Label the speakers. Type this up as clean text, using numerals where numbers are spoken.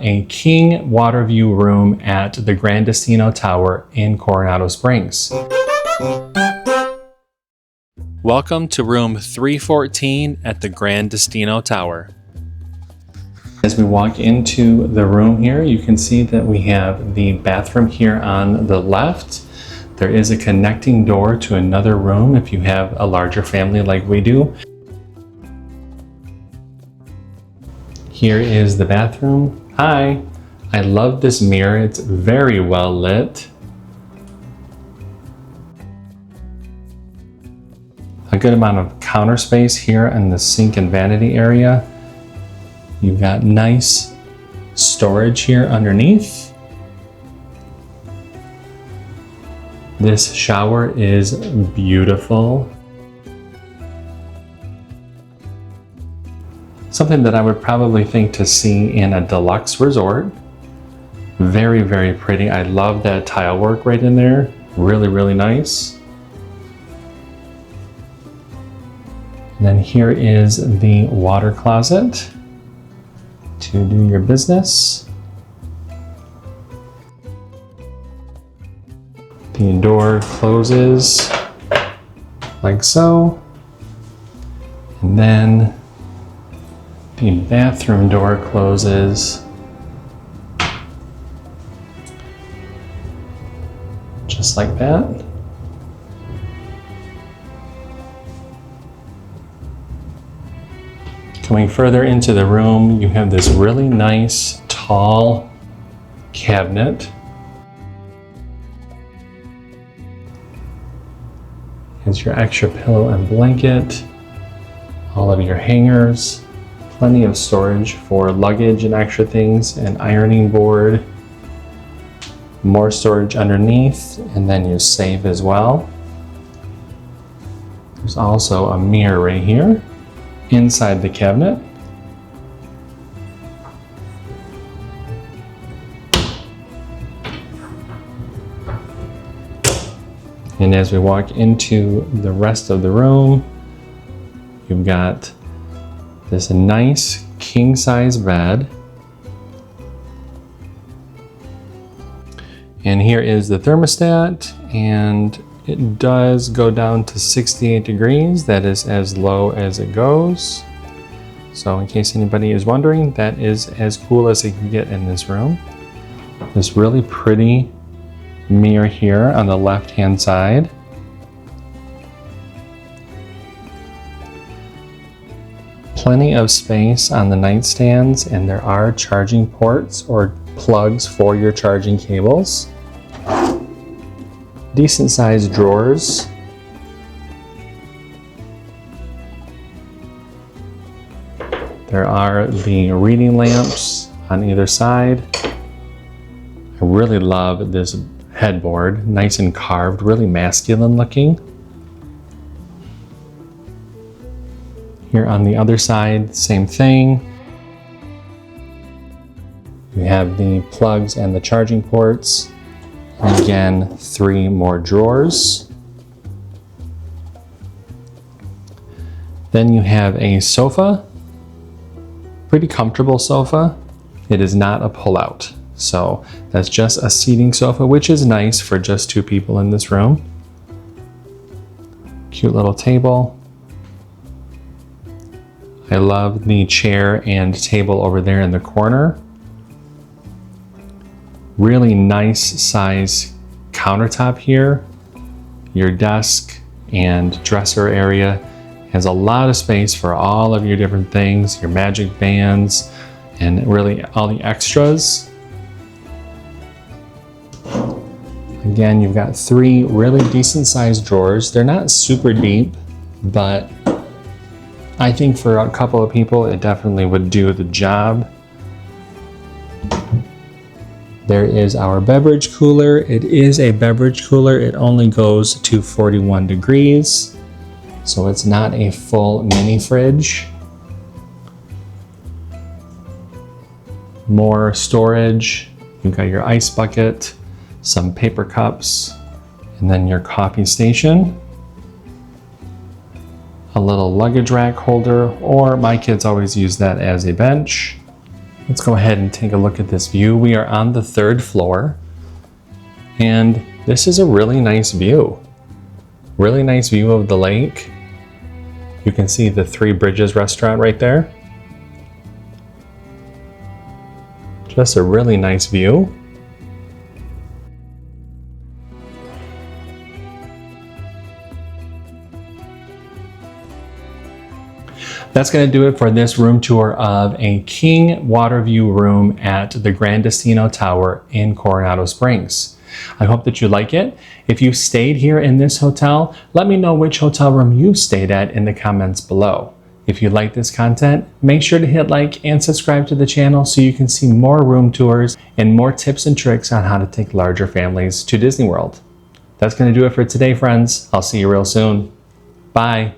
Speaker 1: A king water view room at the Gran Destino Tower in Coronado Springs. Welcome to room 314 at the Gran Destino Tower. As we walk into the room here, you can see that we have the bathroom here on the left. There is a connecting door to another room if you have a larger family like we do. Here is the bathroom. Hi, I love this mirror. It's very well lit. A good amount of counter space here in the sink and vanity area. You've got nice storage here underneath. This shower is beautiful. Something that I would probably think to see in a deluxe resort. Very, very pretty. I love that tile work right in there. Really, really nice. And then here is the water closet to do your business. The door closes like so. And then the bathroom door closes just like that. Coming further into the room, you have this really nice, tall cabinet. Here's your extra pillow and blanket, all of your hangers. Plenty of storage for luggage and extra things, an ironing board, more storage underneath, and then your safe as well. There's also a mirror right here inside the cabinet. And as we walk into the rest of the room, you've got this nice king-size bed. And here is the thermostat, and it does go down to 68 degrees. That is as low as it goes. So in case anybody is wondering, that is as cool as it can get in this room. This really pretty mirror here on the left-hand side. Plenty of space on the nightstands, and there are charging ports or plugs for your charging cables. Decent sized drawers. There are the reading lamps on either side. I really love this headboard, nice and carved, really masculine looking. Here on the other side, same thing. We have the plugs and the charging ports. And again, 3 more drawers. Then you have a sofa, pretty comfortable sofa. It is not a pull-out, so that's just a seating sofa, which is nice for just 2 people in this room. Cute little table. I love the chair and table over there in the corner. Really nice size countertop here. Your desk and dresser area has a lot of space for all of your different things, your magic bands, and really all the extras. Again, you've got 3 really decent sized drawers. They're not super deep, but I think for a couple of people, it definitely would do the job. There is our beverage cooler. It is a beverage cooler. It only goes to 41 degrees, so it's not a full mini fridge. More storage. You've got your ice bucket, some paper cups, and then your coffee station. A little luggage rack holder, or my kids always use that as a bench. Let's go ahead and take a look at this view. We are on the 3rd floor, and this is a really nice view. Really nice view of the lake. You can see the Three Bridges restaurant right there. Just a really nice view. That's going to do it for this room tour of a king water view room at the Gran Destino Tower in Coronado Springs. I hope that you like it. If you stayed here in this hotel, let me know which hotel room you stayed at in the comments below. If you like this content, make sure to hit like and subscribe to the channel so you can see more room tours and more tips and tricks on how to take larger families to Disney World. That's going to do it for today, friends. I'll see you real soon. Bye.